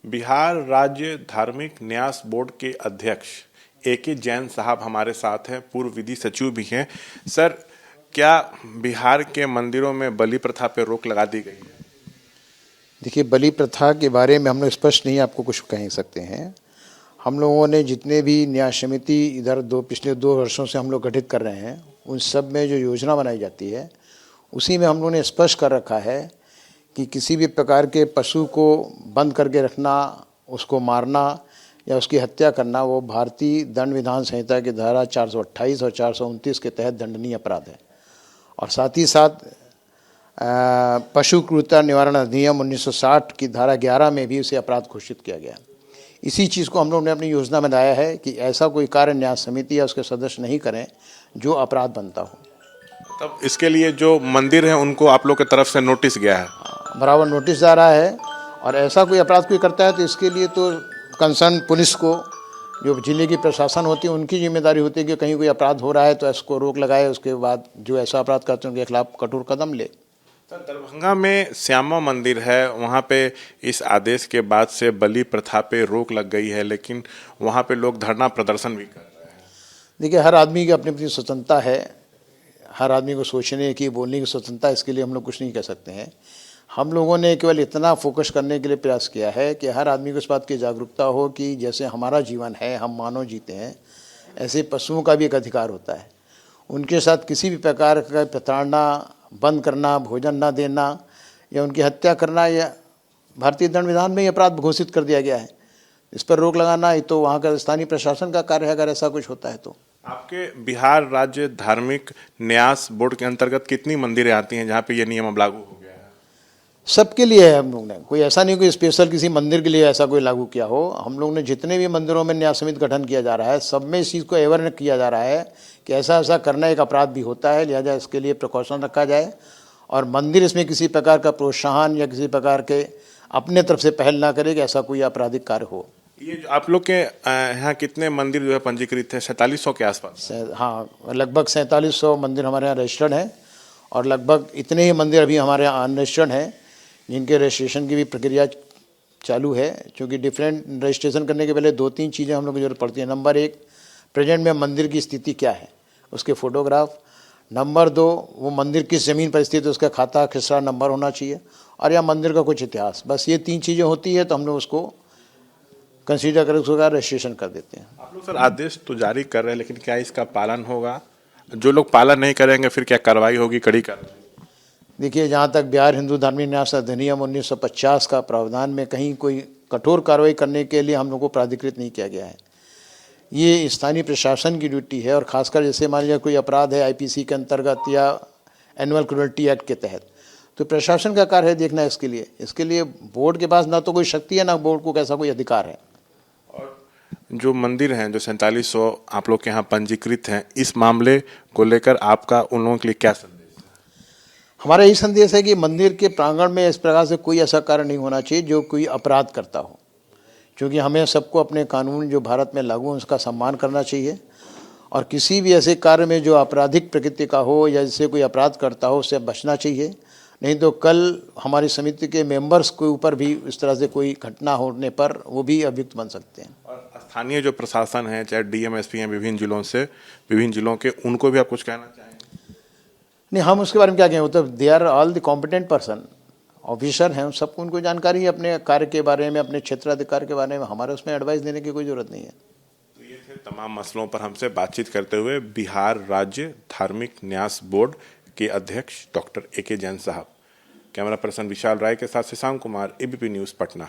बिहार राज्य धार्मिक न्यास बोर्ड के अध्यक्ष ए.के. जैन साहब हमारे साथ हैं, पूर्व विधि सचिव भी हैं। सर, क्या बिहार के मंदिरों में बलि प्रथा पर रोक लगा दी गई है? देखिए, बलि प्रथा के बारे में हम लोग स्पष्ट नहीं आपको कुछ कह सकते हैं। हम लोगों ने जितने भी न्याय समिति इधर पिछले 2 वर्षों से हम लोग गठित कर रहे हैं, उन सब में जो योजना बनाई जाती है उसी में हम लोगों ने स्पष्ट कर रखा है कि किसी भी प्रकार के पशु को बंद करके रखना, उसको मारना या उसकी हत्या करना वो भारतीय दंड विधान संहिता की धारा 428 और 429 के तहत दंडनीय अपराध है। और साथ ही साथ पशु क्रूरता निवारण अधिनियम 1960 की धारा 11 में भी उसे अपराध घोषित किया गया। इसी चीज़ को हम लोग ने अपनी योजना में लाया है कि ऐसा कोई कार्य न्याय समिति या उसके सदस्य नहीं करें जो अपराध बनता हो। तब इसके लिए जो मंदिर है उनको आप लोग की तरफ से नोटिस गया है? बराबर नोटिस जा रहा है, और ऐसा कोई अपराध कोई करता है तो इसके लिए तो कंसर्न पुलिस को, जो जिले की प्रशासन होती है, उनकी जिम्मेदारी होती है कि कहीं कोई अपराध हो रहा है तो इसको रोक लगाए, उसके बाद जो ऐसा अपराध करते हैं उनके खिलाफ कठोर कदम ले। दरभंगा में श्यामा मंदिर है, वहाँ पे इस आदेश के बाद से बलि प्रथा पे रोक लग गई है, लेकिन वहाँ पे लोग धरना प्रदर्शन भी कर रहे हैं। देखिए, हर आदमी की अपनी अपनी स्वतंत्रता है, हर आदमी को सोचने की, बोलने की स्वतंत्रता, इसके लिए हम लोग कुछ नहीं कह सकते हैं। हम लोगों ने केवल इतना फोकस करने के लिए प्रयास किया है कि हर आदमी को इस बात की जागरूकता हो कि जैसे हमारा जीवन है, हम मानव जीते हैं, ऐसे पशुओं का भी एक अधिकार होता है। उनके साथ किसी भी प्रकार का प्रताड़ना, बंद करना, भोजन न देना या उनकी हत्या करना, या भारतीय दंड विधान में अपराध घोषित कर दिया गया है। इस पर रोक लगाना ये तो वहाँ का स्थानीय प्रशासन का कार्य है, अगर ऐसा कुछ होता है तो। आपके बिहार राज्य धार्मिक न्यास बोर्ड के अंतर्गत कितनी मंदिरें आती हैं जहाँ पे ये नियम अब लागू हो गया है? सबके लिए है। हम लोग ने कोई ऐसा नहीं, कोई स्पेशल किसी मंदिर के लिए ऐसा कोई लागू किया हो। हम लोग ने जितने भी मंदिरों में न्याय समिति गठन किया जा रहा है, सब में इस चीज़ को अवेयर किया जा रहा है कि ऐसा ऐसा करना एक अपराध भी होता है, लिहाजा इसके लिए प्रिकॉशन रखा जाए और मंदिर इसमें किसी प्रकार का प्रोत्साहन या किसी प्रकार के अपने तरफ से पहल ना करे कि ऐसा कोई आपराधिक कार्य हो। ये जो आप लोग के यहाँ कितने मंदिर जो है पंजीकृत है? 4700 के आसपास? हाँ, लगभग 4700 मंदिर हमारे यहाँ रजिस्टर्ड हैं, और लगभग इतने ही मंदिर अभी हमारे यहाँ अनरजिस्टर्ड हैं जिनके रजिस्ट्रेशन की भी प्रक्रिया चालू है। क्योंकि डिफरेंट रजिस्ट्रेशन करने के पहले 2-3 चीज़ें हम लोग की जरूरत पड़ती है। नंबर 1, प्रेजेंट में मंदिर की स्थिति क्या है, उसके फोटोग्राफ। नंबर 2, वो मंदिर किस ज़मीन पर स्थित है, उसका खाता खसरा नंबर होना चाहिए, और या मंदिर का कुछ इतिहास। बस ये 3 चीज़ें होती है तो हम लोग उसको कंसीडर कर उसका रजिस्ट्रेशन कर देते हैं। आप लोग सर आदेश तो जारी कर रहे हैं, लेकिन क्या इसका पालन होगा? जो लोग पालन नहीं करेंगे फिर क्या कार्रवाई होगी, कड़ी कार्रवाई? देखिए, जहाँ तक बिहार हिंदू धार्मिक न्यास अधिनियम 1950 का प्रावधान में कहीं कोई कठोर कार्रवाई करने के लिए हम लोग को प्राधिकृत नहीं किया गया है। ये स्थानीय प्रशासन की ड्यूटी है, और खासकर जैसे मान लिया कोई अपराध है आईपीसी के अंतर्गत या एनुअल क्रूरल्टी एक्ट के तहत, तो प्रशासन का कार्य है देखना इसके लिए बोर्ड के पास ना तो कोई शक्ति है, ना बोर्ड को कैसा कोई अधिकार है। और जो मंदिर हैं, जो 4700 आप लोग के यहाँ पंजीकृत हैं, इस मामले को लेकर आपका उन लोगों के लिए क्या संदेश? हमारा यही संदेश है कि मंदिर के प्रांगण में इस प्रकार से कोई ऐसा कार्य नहीं होना चाहिए जो कोई अपराध करता हो। क्योंकि हमें सबको अपने कानून जो भारत में लागू हैं उसका सम्मान करना चाहिए, और किसी भी ऐसे कार्य में जो आपराधिक प्रकृति का हो या जिससे कोई अपराध करता हो उससे बचना चाहिए। नहीं तो कल हमारी समिति के मेंबर्स के ऊपर भी इस तरह से कोई घटना होने पर वो भी अभियुक्त बन सकते हैं। और स्थानीय जो प्रशासन है, चाहे डीएम एसपी हैं विभिन्न जिलों के, उनको भी आप कुछ कहना चाहेंगे? नहीं, हम उसके बारे में क्या कहें, वो तो they are all the competent person, officer हैं, सबको उनको जानकारी है अपने कार्य के बारे में, अपने क्षेत्राधिकार के बारे में। हमारे उसमें एडवाइस देने की कोई ज़रूरत नहीं है। तो ये थे तमाम मसलों पर हमसे बातचीत करते हुए बिहार राज्य धार्मिक न्यास बोर्ड के अध्यक्ष डॉक्टर ए.के. जैन साहब। कैमरा पर्सन विशाल राय के साथ शशांक कुमार, एबीपी न्यूज़, पटना।